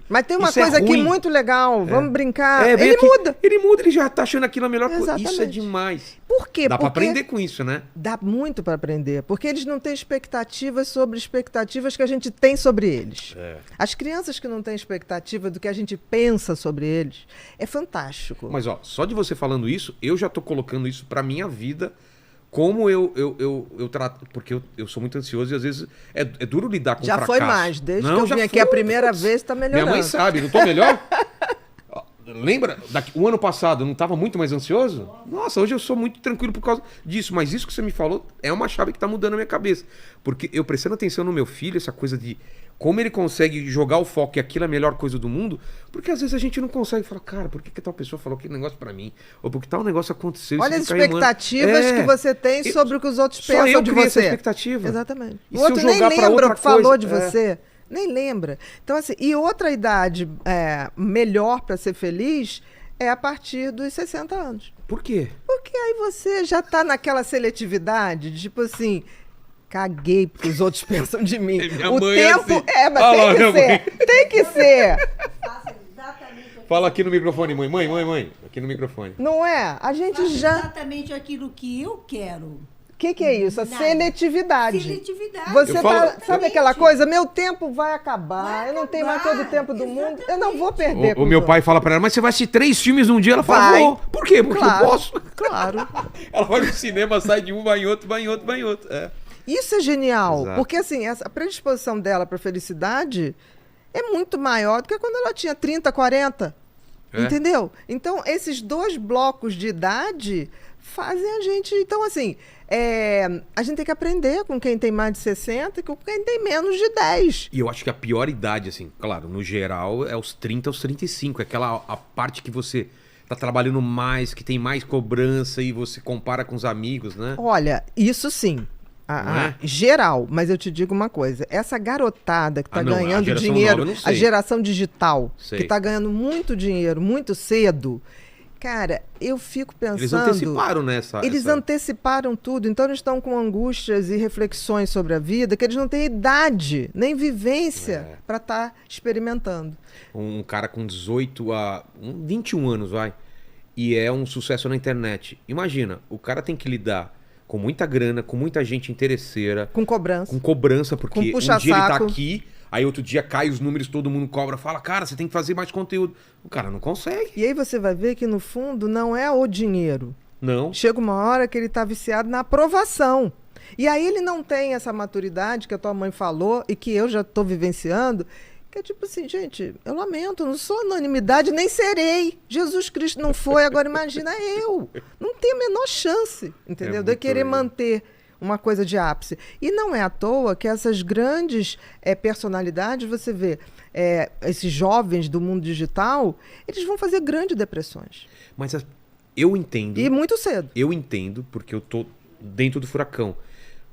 Mas tem uma Isso é coisa aqui ruim. muito legal, vamos brincar. Vem Ele aqui, muda. Ele muda, ele já tá achando aquilo a melhor coisa. Exatamente. Isso é demais. Por quê? Dá pra Porque aprender com isso, né? dá muito para aprender, porque eles não têm expectativas sobre expectativas que a gente tem sobre eles. As crianças que não têm expectativa do que a gente pensa sobre eles, é fantástico. Mas, ó, só de você falando isso, eu já tô colocando isso pra minha vida, como eu trato. Porque eu sou muito ansioso e às vezes é duro lidar com Já fracasso. foi mais, desde Não, que eu já vim aqui foi, a primeira putz. vez, tá melhorando. Minha mãe sabe, não tô melhor? Lembra? O ano passado eu não estava muito mais ansioso? Nossa, hoje eu sou muito tranquilo por causa disso. Mas isso que você me falou é uma chave que tá mudando a minha cabeça. Porque eu prestando atenção no meu filho, essa coisa de como ele consegue jogar o foco e aquilo é a melhor coisa do mundo. Porque às vezes a gente não consegue falar, cara, por que tal pessoa falou aquele negócio pra mim? Ou porque tal negócio aconteceu. Olha as isso fica expectativas que você tem sobre o que os outros Só pensam eu de criei você. essa expectativa. Exatamente. E O se eu outro nem jogar pra lembra o outra que falou coisa? de você. Nem lembra. Então, assim, e outra idade melhor para ser feliz é a partir dos 60 anos. Por quê? Porque aí você já tá naquela seletividade, de, tipo assim, caguei porque os outros pensam de mim. Minha O mãe tempo assim. mas Olha lá, tem minha que ser. mãe. Tem que ser. Faça exatamente o que Fala aqui no microfone, mãe. Mãe. Aqui no microfone. Não é? A gente faça já... exatamente aquilo que eu quero. O que é isso? A Nada. seletividade. Seletividade. Você Eu falo- tá, sabe aquela coisa? Meu tempo vai acabar. Vai Eu não tenho mais acabar. todo o tempo do mundo. Eu não vou Exatamente. perder. com O meu os pai fala pra ela, mas você vai assistir 3 filmes num dia? Ela fala, Vai. vou. Por quê? Porque Claro. eu posso. Claro. Ela vai no cinema, sai de um, vai em outro, vai em outro, vai em outro. É. Isso é genial, Exato. porque assim, a predisposição dela para felicidade é muito maior do que quando ela tinha 30, 40. É. Entendeu? Então, esses 2 blocos de idade fazem a gente... Então, assim, a gente tem que aprender com quem tem mais de 60 e com quem tem menos de 10. E eu acho que a pior idade, assim, claro, no geral, é os 30 aos 35. É aquela a parte que você tá trabalhando mais, que tem mais cobrança e você compara com os amigos, né? Olha, isso sim. Não é? Geral, mas eu te digo uma coisa, essa garotada que está não, a ganhando geração dinheiro, nova eu não sei. a geração digital, Sei. que está ganhando muito dinheiro, muito cedo, cara, eu fico pensando... Eles anteciparam nessa... Eles anteciparam tudo, então eles estão com angústias e reflexões sobre a vida que eles não têm idade, nem vivência para estar experimentando. Um cara com 18 a 21 anos, vai, e é um sucesso na internet. Imagina, o cara tem que lidar com muita grana, com muita gente interesseira, Com cobrança. com cobrança, porque Com um dia ele puxa-saco. tá aqui, aí outro dia cai os números, todo mundo cobra, fala, cara, você tem que fazer mais conteúdo. O cara não consegue. E aí você vai ver que no fundo não é o dinheiro. Não. Chega uma hora que ele está viciado na aprovação. E aí ele não tem essa maturidade que a tua mãe falou e que eu já estou vivenciando, que é tipo assim, gente, eu lamento, não sou anonimidade, nem serei. Jesus Cristo não foi, agora imagina eu. Não tem a menor chance, entendeu? De eu muito querer legal. manter uma coisa de ápice. E não é à toa que essas grandes personalidades, você vê, esses jovens do mundo digital, eles vão fazer grandes depressões. Mas eu entendo. E muito cedo. Eu entendo, porque eu tô dentro do furacão.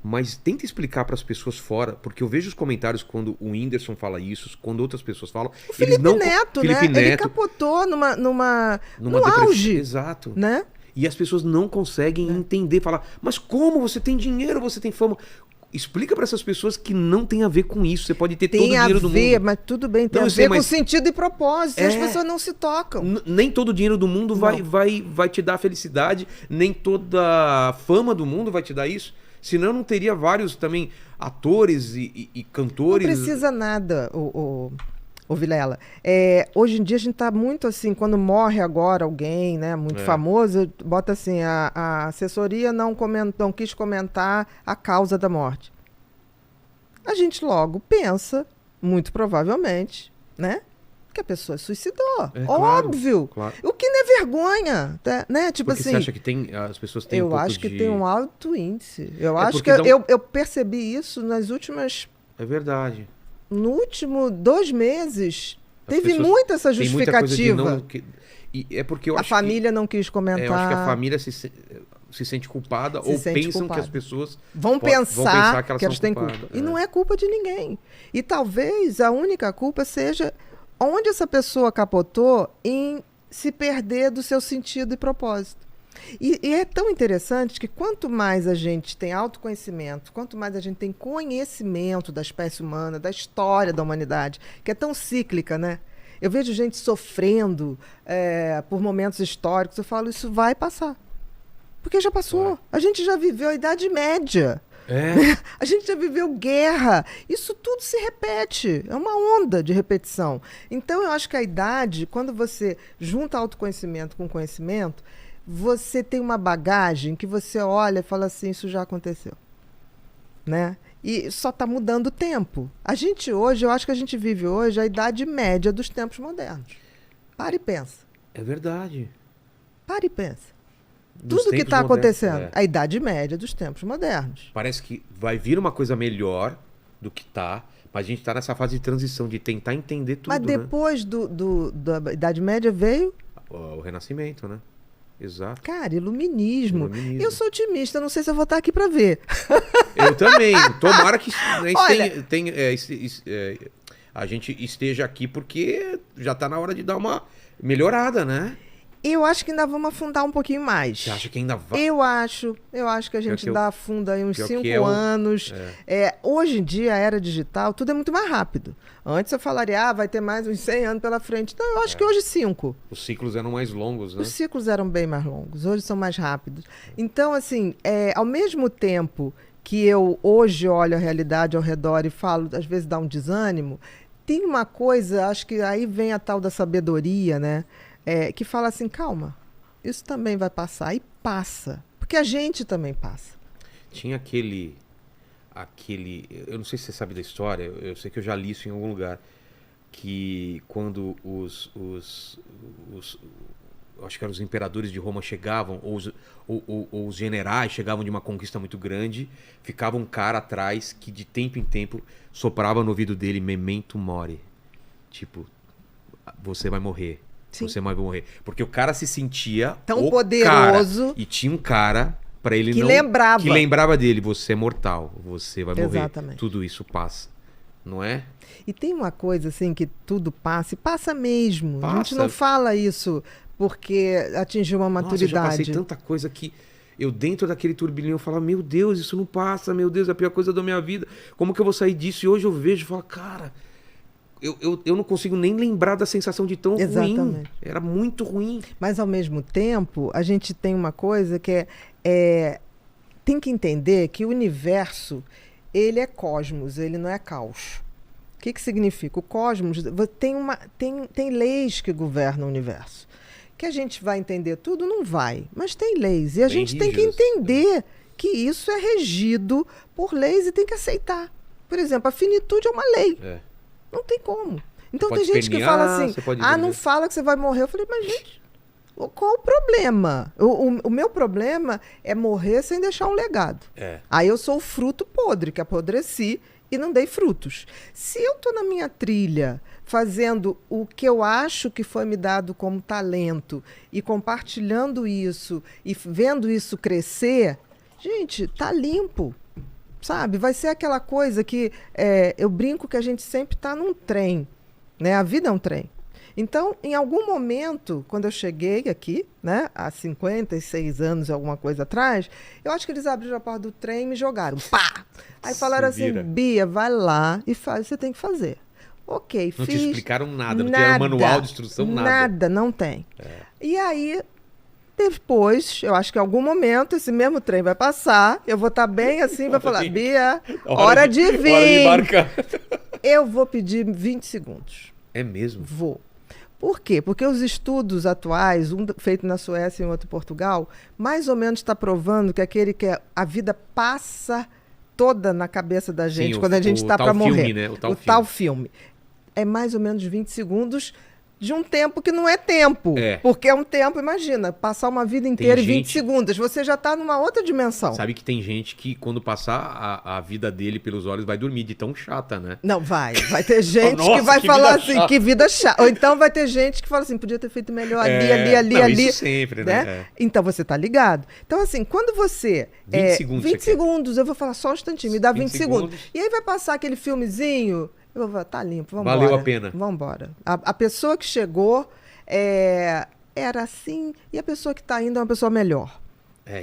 Mas tenta explicar para as pessoas fora, porque eu vejo os comentários quando o Whindersson fala isso, quando outras pessoas falam. O Felipe Neto, Felipe né? Ele Neto, capotou no depressão. auge, Exato. né? E as pessoas não conseguem entender, falar, mas como? Você tem dinheiro, você tem fama. Explica para essas pessoas que não tem a ver com isso. Você pode ter todo o Tem a dinheiro do ver, mundo. mas tudo bem, tem Não, a eu sei, ver com mas- sentido e propósito. E as É. pessoas não se tocam. Nem todo o dinheiro do mundo vai te dar felicidade, nem toda a fama do mundo vai te dar isso. Senão não teria vários também atores e Não cantores. precisa nada, o Vilela. Hoje em dia a gente está muito assim, quando morre agora alguém, né, muito famoso, bota assim, a assessoria não quis comentar a causa da morte. A gente logo pensa, muito provavelmente, né, que a pessoa suicidou. É, Óbvio. claro. O que não é vergonha, né? Tipo Porque assim, você acha que as pessoas têm um eu pouco acho que de... tem um alto índice. Eu É acho porque que dá um- eu percebi isso nas últimas... É verdade. No último 2 meses, As teve pessoas muito essa Tem muita coisa de justificativa. não... E é porque eu A acho família não quis que... comentar. eu acho que a família se sente culpada Se ou sente pensam culpada. que as pessoas Vão vão pensar que elas elas são têm culpadas. culpa. E não é culpa de ninguém. E talvez a única culpa seja onde essa pessoa capotou em se perder do seu sentido e propósito. E é tão interessante que quanto mais a gente tem autoconhecimento, quanto mais a gente tem conhecimento da espécie humana, da história da humanidade, que é tão cíclica, né? Eu vejo gente sofrendo por momentos históricos. Eu falo, isso vai passar. Porque já passou. A gente já viveu a Idade Média. A gente já viveu guerra. Isso tudo se repete. É uma onda de repetição. Então, eu acho que a idade, quando você junta autoconhecimento com conhecimento, você tem uma bagagem que você olha e fala assim, isso já aconteceu. Né? E só está mudando o tempo. A gente hoje, eu acho que a gente vive hoje a idade média dos tempos modernos. Para e pensa. É verdade. Para e pensa. Dos Tudo que tempos está modernos, acontecendo. A idade média dos tempos modernos. Parece que vai vir uma coisa melhor do que tá, mas a gente tá nessa fase de transição, de tentar entender tudo, Mas depois da Idade Média veio... O Renascimento, né? Exato. Cara, iluminismo. Eu sou otimista, não sei se eu vou estar aqui para ver. Eu também. Tomara que Olha, a gente esteja aqui, porque já tá na hora de dar uma melhorada, né? Eu acho que ainda vamos afundar um pouquinho mais. Você acha que ainda vai? Eu acho que a gente ainda afunda aí uns 5 anos. Hoje em dia, a era digital, tudo é muito mais rápido. Antes eu falaria, vai ter mais uns 100 anos pela frente. Não, eu acho que hoje 5. Os ciclos eram mais longos, né? Os ciclos eram bem mais longos, hoje são mais rápidos. Então, assim, ao mesmo tempo que eu hoje olho a realidade ao redor e falo, às vezes dá um desânimo, tem uma coisa, acho que aí vem a tal da sabedoria, né? Que fala assim, calma, isso também vai passar. E passa, porque a gente também passa. Tinha aquele, eu não sei se você sabe da história, eu sei que eu já li isso em algum lugar, que quando acho que eram os imperadores de Roma chegavam, ou os generais chegavam de uma conquista muito grande, ficava um cara atrás que de tempo em tempo soprava no ouvido dele, memento mori, tipo, você vai morrer. Sim. Você vai morrer. Porque o cara se sentia tão poderoso. E tinha um cara para ele que lembrava dele, você é mortal, você vai morrer. Exatamente. Tudo isso passa, não é? E tem uma coisa assim que tudo passa, e passa mesmo. Passa. A gente não fala isso porque atingiu uma maturidade. Nossa, eu já passei tanta coisa que eu dentro daquele turbilhão eu falava, meu Deus, isso não passa, meu Deus, é a pior coisa da minha vida. Como que eu vou sair disso? E hoje eu vejo e falo, cara, eu não consigo nem lembrar da sensação de tão ruim. Era muito ruim. Mas, ao mesmo tempo, a gente tem uma coisa que tem que entender que o universo, ele é cosmos, ele não é caos. O que significa? O cosmos tem leis que governam o universo. Que a gente vai entender tudo? Não vai. Mas tem leis. E a gente tem que entender que isso é regido por leis e tem que aceitar. Por exemplo, a finitude é uma lei. Não tem como. Então tem gente que fala assim, não fala que você vai morrer. Eu falei, mas gente, qual o problema? O meu problema é morrer sem deixar um legado. Aí eu sou o fruto podre, que apodreci e não dei frutos. Se eu estou na minha trilha, fazendo o que eu acho que foi me dado como talento e compartilhando isso e vendo isso crescer, gente, tá limpo. Sabe? Vai ser aquela coisa que eu brinco que a gente sempre está num trem, né? A vida é um trem. Então, em algum momento, quando eu cheguei aqui, né, há 56 anos, alguma coisa atrás, eu acho que eles abriram a porta do trem e me jogaram. Pá! Aí falaram assim, Bia, vai lá e faz, você tem que fazer. Ok, não fiz. Não te explicaram nada, não tinha manual de instrução, nada. Nada, não tem. E aí... Depois, eu acho que em algum momento esse mesmo trem vai passar, eu vou estar bem assim, vai falar, Bia, hora de vir. Hora de embarcar. Eu vou pedir 20 segundos. É mesmo? Vou. Por quê? Porque os estudos atuais, um feito na Suécia e outro em Portugal, mais ou menos está provando que a vida passa toda na cabeça da gente. Sim, quando a gente está para morrer. Né? O tal filme. É mais ou menos 20 segundos de um tempo que não é tempo. Porque é um tempo, imagina, passar uma vida inteira em 20 segundos. Você já está numa outra dimensão. Sabe que tem gente que, quando passar a vida dele pelos olhos, vai dormir de tão chata, né? Não, vai ter gente que vai falar assim, chata. Que vida chata. Ou então vai ter gente que fala assim, podia ter feito melhor ali. Isso sempre, né? Então você tá ligado. Então assim, quando você... 20 segundos. 20 segundos, eu vou falar só um instantinho, me dá 20 segundos. E aí vai passar aquele filmezinho... Eu vou falar, tá limpo, vamos embora. Valeu a pena. Vamos embora. A pessoa que chegou era assim, e a pessoa que está indo é uma pessoa melhor.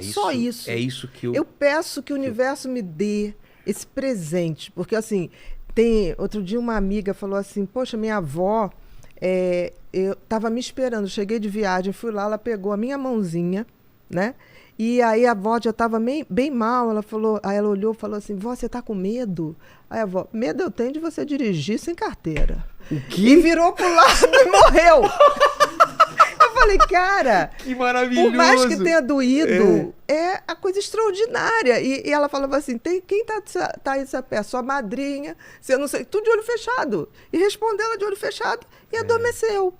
Só isso. É isso que eu peço que o universo me dê esse presente. Porque, assim, outro dia uma amiga falou assim, poxa, minha avó, Eu tava me esperando, cheguei de viagem, fui lá, ela pegou a minha mãozinha, né? E aí a avó já estava bem mal, aí ela olhou e falou assim, vó, você tá com medo? Aí a avó, medo eu tenho de você dirigir sem carteira. O quê? E virou pro lado e morreu. Eu falei, cara, Que maravilhoso. por mais que tenha doído, é a coisa extraordinária. E ela falava assim, quem tá aí essa pé? Sua madrinha, você não sei, tudo de olho fechado. E respondeu ela de olho fechado e adormeceu.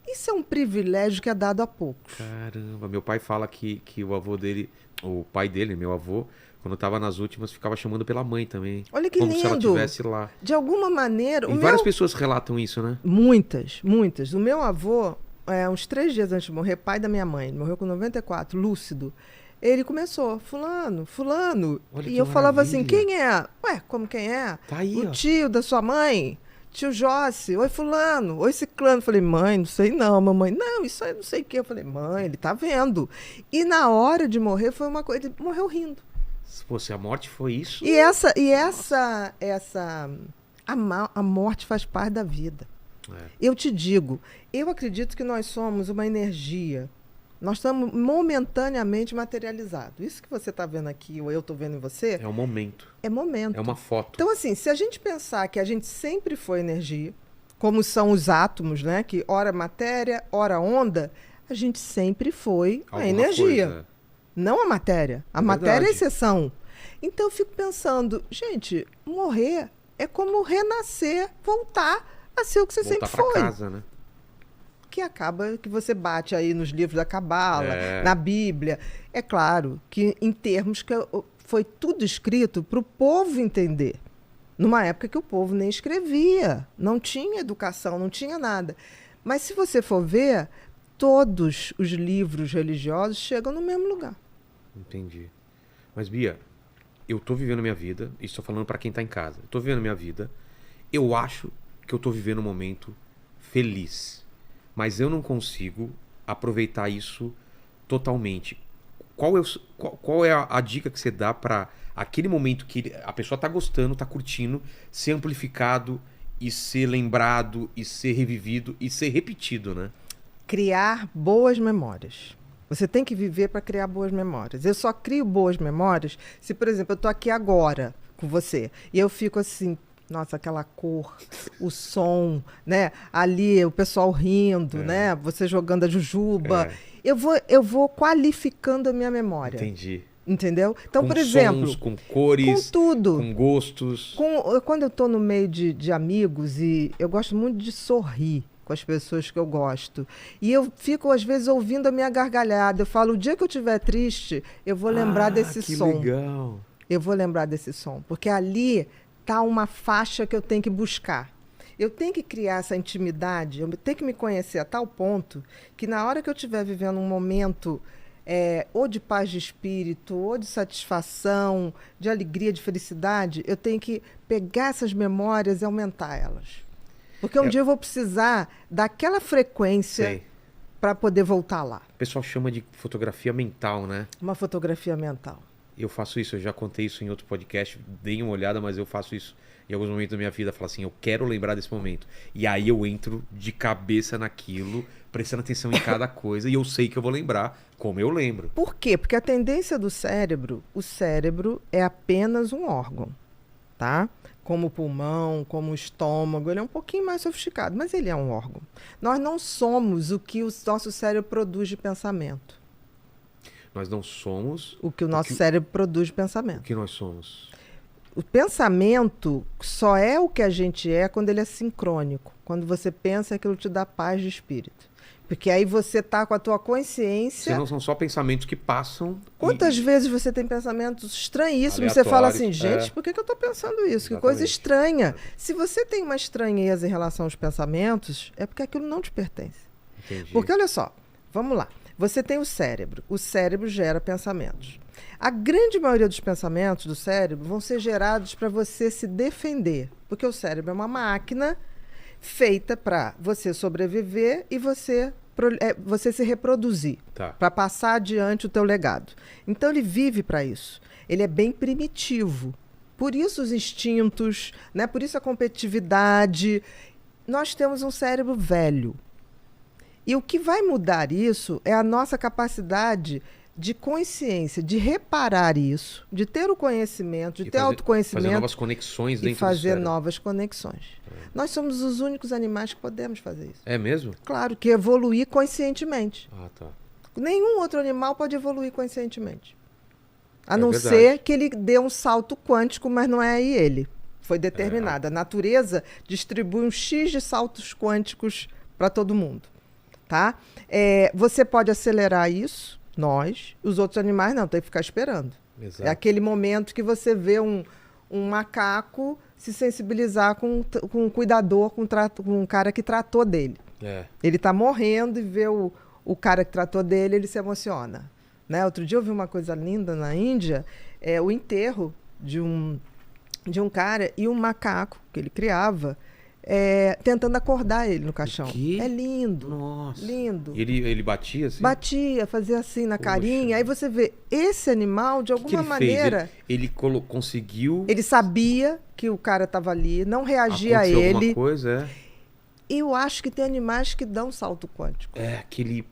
Isso é um privilégio que é dado a poucos. Caramba, meu pai fala que o avô dele, o pai dele, meu avô, quando estava nas últimas, ficava chamando pela mãe também. Olha que como lindo. se ela estivesse lá. De alguma maneira... E várias pessoas relatam isso, né? Muitas. O meu avô, uns 3 dias antes de morrer, pai da minha mãe, ele morreu com 94, lúcido. Ele começou, fulano. Olha E que eu falava assim, maravilha. quem é? Ué, como quem é? Tá aí, o ó. tio da sua mãe. Tio Jossi, oi fulano, oi ciclano. Falei, mãe, não sei não, mamãe. Não, isso aí não sei o quê. Eu falei, mãe, ele tá vendo. E na hora de morrer foi uma coisa, ele morreu rindo. Pô, se a morte foi isso... A morte faz parte da vida. Eu te digo, eu acredito que nós somos uma energia. Nós estamos momentaneamente materializados. Isso que você está vendo aqui, ou eu estou vendo em você, É um momento. é momento. É uma foto. Então, assim, se a gente pensar que a gente sempre foi energia, como são os átomos, né? Que ora matéria, ora onda, a gente sempre foi a Alguma energia. coisa. Não a matéria. A É matéria é a verdade. exceção. Então eu fico pensando, gente, morrer é como renascer, voltar a ser o que você Voltar sempre pra foi. casa, né? Que acaba que você bate aí nos livros da Cabala, É. na Bíblia. É claro que em termos que foi tudo escrito para o povo entender. Numa época que o povo nem escrevia, não tinha educação, não tinha nada. Mas se você for ver, todos os livros religiosos chegam no mesmo lugar. Entendi. Mas, Bia, eu tô vivendo a minha vida, e estou falando pra quem tá em casa. Eu tô vivendo a minha vida. Eu acho que eu tô vivendo um momento feliz. Mas eu não consigo aproveitar isso totalmente. Qual é a dica que você dá pra aquele momento que a pessoa tá gostando, tá curtindo, ser amplificado e ser lembrado e ser revivido e ser repetido, né? Criar boas memórias. Você tem que viver para criar boas memórias. Eu só crio boas memórias se, por exemplo, eu estou aqui agora com você e eu fico assim, nossa, aquela cor, o som, né? Ali o pessoal rindo, né? Você jogando a jujuba. Eu vou qualificando a minha memória. Entendi. Entendeu? Então, Com por exemplo, sons, com cores, com tudo. com gostos. Quando eu estou no meio de amigos, e eu gosto muito de sorrir com as pessoas que eu gosto. E eu fico, às vezes, ouvindo a minha gargalhada. Eu falo, o dia que eu estiver triste, eu vou lembrar desse que som. Legal. Eu vou lembrar desse som. Porque ali está uma faixa que eu tenho que buscar. Eu tenho que criar essa intimidade, eu tenho que me conhecer a tal ponto que na hora que eu estiver vivendo um momento ou de paz de espírito, ou de satisfação, de alegria, de felicidade, eu tenho que pegar essas memórias e aumentar elas. Porque um dia eu vou precisar daquela frequência Sei. para poder voltar lá. O pessoal chama de fotografia mental, né? Uma fotografia mental. Eu faço isso, eu já contei isso em outro podcast, dei uma olhada, mas eu faço isso em alguns momentos da minha vida. Falo assim, eu quero lembrar desse momento. E aí eu entro de cabeça naquilo, prestando atenção em cada coisa, e eu sei que eu vou lembrar como eu lembro. Por quê? Porque a tendência do cérebro, o cérebro é apenas um órgão, tá? Como o pulmão, como o estômago, ele é um pouquinho mais sofisticado, mas ele é um órgão. Nós não somos o que o nosso cérebro produz de pensamento. Nós não somos O que o nosso cérebro produz de o pensamento. que nós somos. O pensamento só é o que a gente é quando ele é sincrônico. Quando você pensa, aquilo te dá paz de espírito. Porque aí você está com a tua consciência... Senão são só pensamentos que passam. Quantas vezes você tem pensamentos estranhíssimos? Você fala assim, Aleatórios, gente, por que eu estou pensando isso? Que Exatamente. coisa estranha. Se você tem uma estranheza em relação aos pensamentos, é porque aquilo não te pertence. Entendi. Porque olha só, vamos lá. Você tem o cérebro. O cérebro gera pensamentos. A grande maioria dos pensamentos do cérebro vão ser gerados para você se defender. Porque o cérebro é uma máquina feita para você sobreviver e você se reproduzir. Tá. Para passar adiante o teu legado. Então ele vive para isso. Ele é bem primitivo. Por isso os instintos, né? Por isso a competitividade. nós temos um cérebro velho. E o que vai mudar isso é a nossa capacidade de consciência, de reparar isso, de ter o conhecimento, de ter autoconhecimento. Fazer novas conexões dentro e fazer do cérebro. novas conexões. Nós somos os únicos animais que podemos fazer isso. É mesmo? Claro que evoluir conscientemente. Ah, tá. Nenhum outro animal pode evoluir conscientemente. A É não verdade. ser que ele dê um salto quântico, mas não é aí ele. Foi determinado. A natureza distribui um X de saltos quânticos para todo mundo. Tá? Você pode acelerar isso, nós. Os outros animais não, tem que ficar esperando. Exato. É aquele momento que você vê um macaco se sensibilizar com um cuidador, com um cara que tratou dele. Ele está morrendo e vê o cara que tratou dele, ele se emociona. Né? Outro dia eu vi uma coisa linda na Índia, o enterro de um cara e um macaco que ele criava, tentando acordar ele no caixão. Que? É lindo. Nossa. Lindo. Ele batia assim? Batia, fazia assim na Poxa. carinha. Aí você vê, esse animal, de alguma ele maneira... fez? Ele conseguiu... Ele sabia que o cara estava ali, não reagia a Aconteceu ele. alguma coisa, Eu acho que tem animais que dão salto quântico. que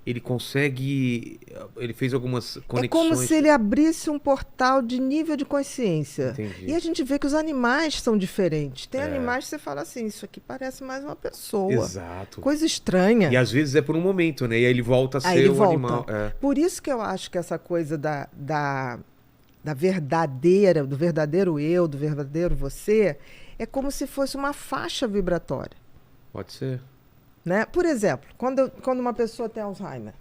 ele consegue... Ele fez algumas conexões. É como se ele abrisse um portal de nível de consciência. Entendi. E a gente vê que os animais são diferentes. Tem animais que você fala assim, isso aqui parece mais uma pessoa. Exato. Coisa estranha. E às vezes é por um momento, né? E aí ele volta a Aí ser ele o volta. animal. Por isso que eu acho que essa coisa da verdadeira, do verdadeiro eu, do verdadeiro você, é como se fosse uma faixa vibratória. Pode ser. Né? Por exemplo, quando uma pessoa tem Alzheimer,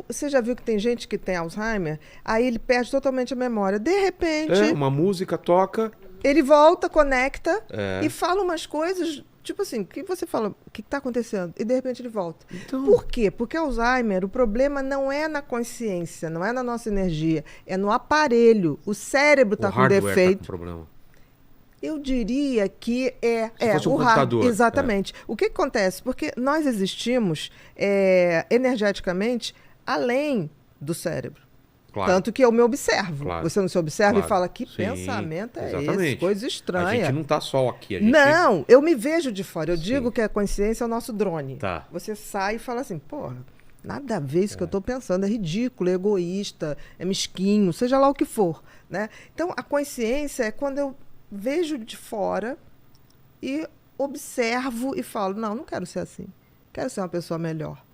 você já viu que tem gente que tem Alzheimer, aí ele perde totalmente a memória. De repente, Uma música toca. ele volta, conecta e fala umas coisas, tipo assim, que você fala, o que está acontecendo? E de repente ele volta. Então... Por quê? Porque Alzheimer, o problema não é na consciência, não é na nossa energia, é no aparelho. O cérebro está com defeito. Tá com problema. Eu diria que Se fosse um computador. Exatamente. O que acontece? Porque nós existimos energeticamente além do cérebro. Claro. Tanto que eu me observo. Claro. Você não se observa Claro. e fala, que Sim, pensamento é exatamente. esse? Coisa estranha. A gente não tá só aqui. A gente... Não, eu me vejo de fora. Eu Sim. digo que a consciência é o nosso drone. Tá. Você sai e fala assim, porra, nada a ver isso que eu estou pensando. É ridículo, é egoísta, é mesquinho, seja lá o que for. Né? Então, a consciência é quando eu vejo de fora e observo e falo, não quero ser assim. Quero ser uma pessoa melhor.